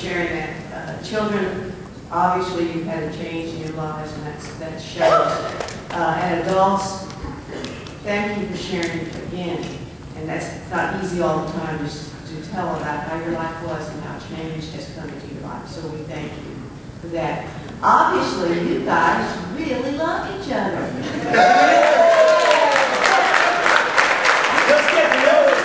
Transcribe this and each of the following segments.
sharing that. Children, obviously, you've had a change in your lives, and that shows. And adults, thank you for sharing it again. And that's not easy all the time to tell about how your life was and how change has come into your life. So we thank you for that. Obviously, you guys really love each other. Let's get to know us.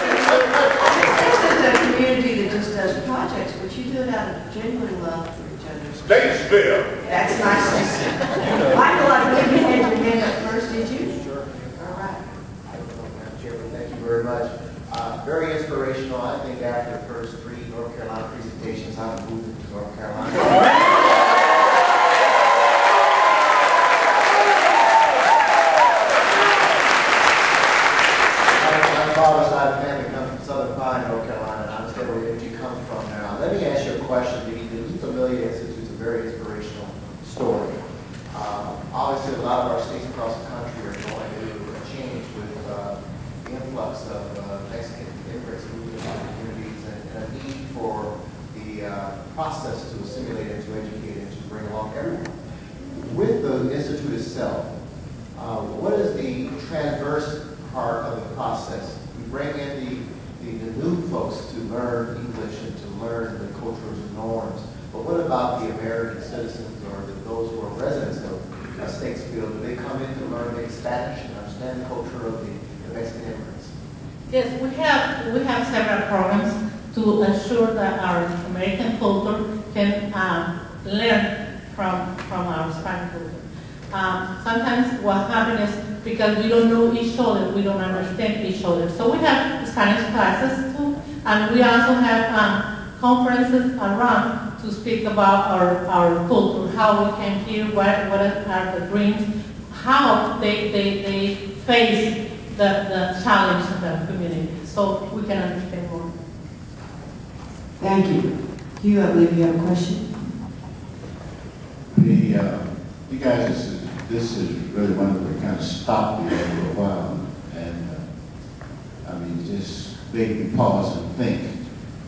This is a community that just does projects, but you do it out of genuine love for each other. Statesville. That's nice to see. Michael, I believe you had your hand up first, did you? Sure. All right. I don't know, Madam Chairman, thank you very much. Very inspirational. I think after the first 3 North Carolina presentations, I'm moving to North Carolina. Father's side of the family comes from Southern Pine, North Carolina, and I understand where energy comes from now. Let me ask you a question. The Familiar Institute is a very inspirational story. Obviously, a lot of our states across the country are going through a change with the influx of Mexican immigrants moving into communities and a need for the process to assimilate and to educate and to bring along everyone. With the Institute itself, what is the transverse part of the process? We bring in the new folks to learn English and to learn the cultural norms. But what about the American citizens or those who are residents of Statesville? Do they come in to learn the Spanish and understand the culture of the Mexican immigrants? Yes, we have several programs to ensure that our American culture can learn from our Spanish culture. Sometimes what happens is because we don't know each other, we don't understand each other. So we have Spanish classes too, and we also have conferences around to speak about our culture, how we came here, what are the dreams, how they face the challenge of the community, so we can understand more. Thank you. Hugh, I believe you have a question. You guys, this is really one that kind of stopped me for a while, and I mean, just made me pause and think.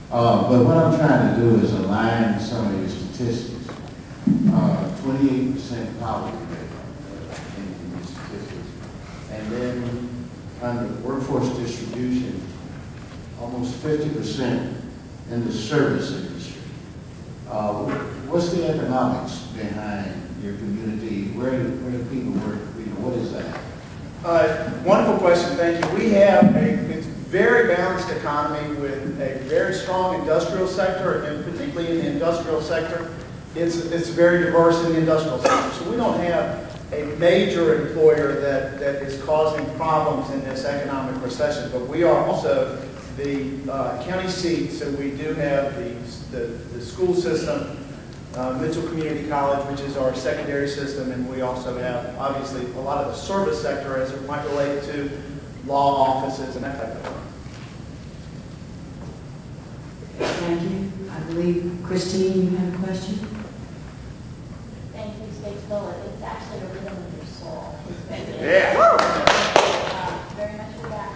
But what I'm trying to do is align some of your statistics. 28% poverty rate in these statistics, and then under workforce distribution, almost 50% in the service industry. What's the economics behind your community? Where do people work? What is that? Wonderful question, thank you. We have it's a very balanced economy with a very strong industrial sector, and particularly in the industrial sector, it's very diverse in the industrial sector. So we don't have a major employer that is causing problems in this economic recession, but we are also the county seat, so we do have the school system, Mitchell Community College, which is our secondary system, and we also have, obviously, a lot of the service sector as it might relate to law offices and that type of thing. Thank you. I believe, Christine, you have a question? Thank you, Statesville. It's actually a rhythm of your soul. Yeah. Very much for that.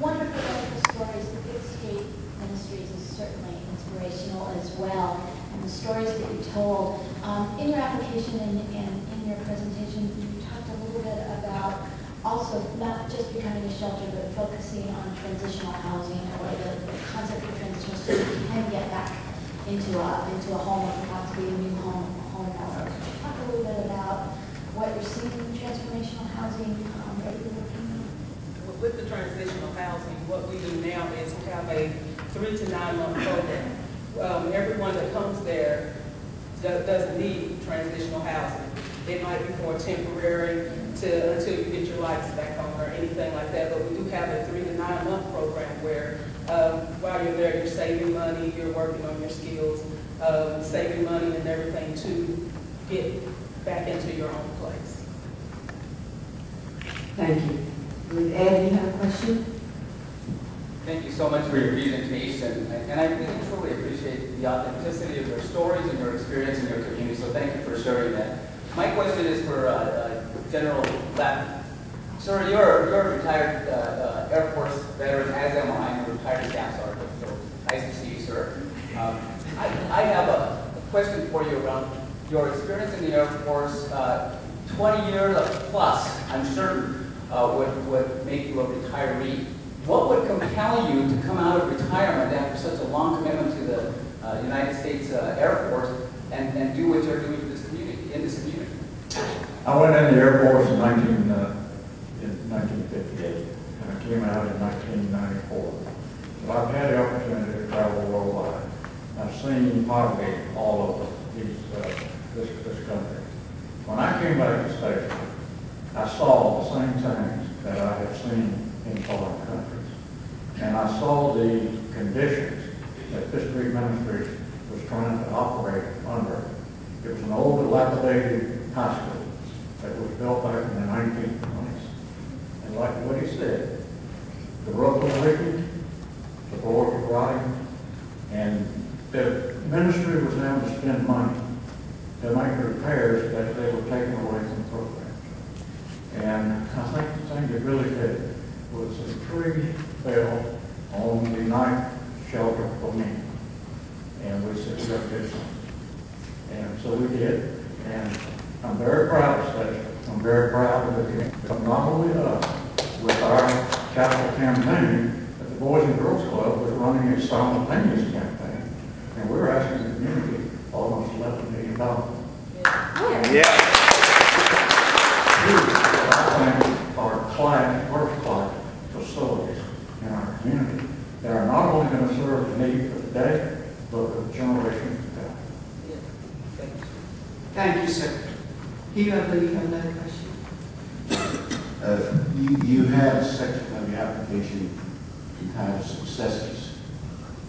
Wonderful, wonderful stories. The Big State Ministries is certainly inspirational as well. And the stories that you told. In your application and in your presentation, you talked a little bit about also not just becoming a shelter, but focusing on transitional housing or the concept of transitional so you can get back into a home or possibly a new home. Talk a little bit about what you're seeing in transformational housing that you're working on. With the transitional housing, what we do now is have a 3 to 9 month program. Everyone that comes there doesn't need transitional housing. It might be for temporary until you get your lights back on or anything like that. But we do have a 3 to 9 month program where while you're there, you're saving money, you're working on your skills, saving money and everything to get back into your own place. Thank you. Ed, you have a question? Thank you so much for your presentation. And I really truly appreciate the authenticity of your stories and your experience in your community. So thank you for sharing that. My question is for General Lapp. Sir, you're a retired Air Force veteran, as am I. I'm a retired staff sergeant, so nice to see you, sir. I have a question for you around your experience in the Air Force. 20 years plus, I'm certain, would make you a retiree. What would compel you to come out of retirement after such a long commitment to the United States Air Force and do what you're doing in this community? I went in the Air Force in 1958, and I came out in 1994. So I've had the opportunity to travel worldwide. I've seen hardly all of this country. When I came back to Statesville, I saw the same things that I had seen in foreign countries. And I saw the conditions that this great ministry was trying to operate under. It was an old, dilapidated high school that was built back in the 1920s. And like what he said, the roof was leaking, the floor was rotting, and the ministry was having to spend money to make the repairs that they were taking away from the program. And I think the thing that really did was the tree fell on the night shelter for me. And we said, we got to do something. And so we did. And I'm very proud of Statesville. I'm very proud of the community. But not only us, with our capital campaign, but the Boys and Girls Club was running a simultaneous campaign. And we were asking the community almost $11 million. Yeah. I think are first-class facilities in our community that are not only going to serve the need for today, but for the generations to come. Thank you, sir. Hugh, I believe you have another question. You had a section of your application entitled Successes,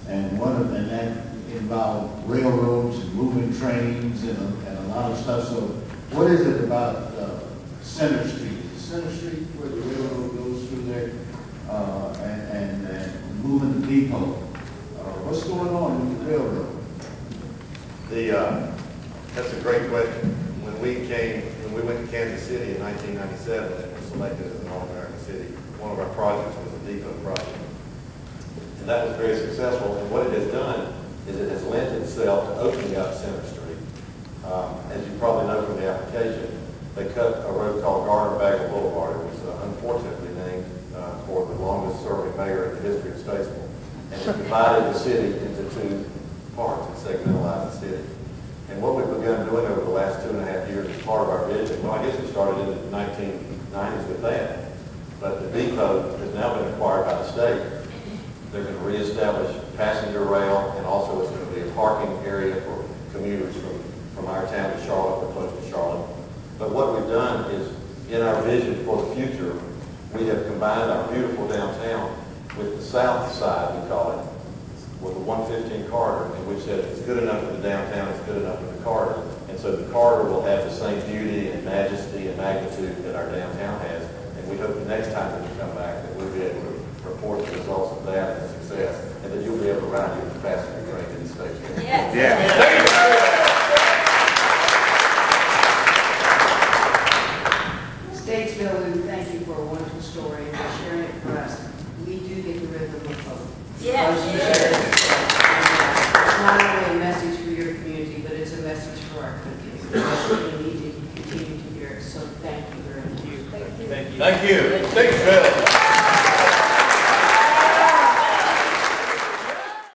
and that involved railroads and moving trains and a lot of stuff. So, what is it about Center Street? Is Center Street where the railroad goes through there, and moving the depot? What's going on with the railroad? That's a great question. When we went to Kansas City in 1997 and were selected as an All-American City, one of our projects was the depot project. And that was very successful. And what it has done is it has lent itself to opening up Center Street. As you probably know from the application, they cut a road called Gardner-Bagwell Boulevard. It was unfortunately named for the longest serving mayor in the history of Statesville. And it divided the city into two parts and segmentalized the city. And what we've begun doing over the last 2.5 years as part of our vision, well, I guess it started in the 1990s with that, but the depot has now been acquired by the state. They're going to reestablish passenger rail, and also it's going to be a parking area for commuters from our town to Charlotte or close to Charlotte. But what we've done is, in our vision for the future, we have combined our beautiful downtown with the south side, we call it, with the 115 corridor, and we've said if it's good enough for the downtown, it's good enough for the corridor. And so the corridor will have the same beauty and majesty and magnitude that our downtown has. And we hope the next time that we come back that we'll be able to report the results of that and the success, and that you'll be able to ride your passenger train in the station. Yes. Yeah. Statesville, we thank you for a wonderful story and for sharing it for us. We do get the rhythm of hope. Yes. It's not only a message for your community, but it's a message for our country. It's a message we need to continue to hear. So thank you very much. Thank you. Thank you.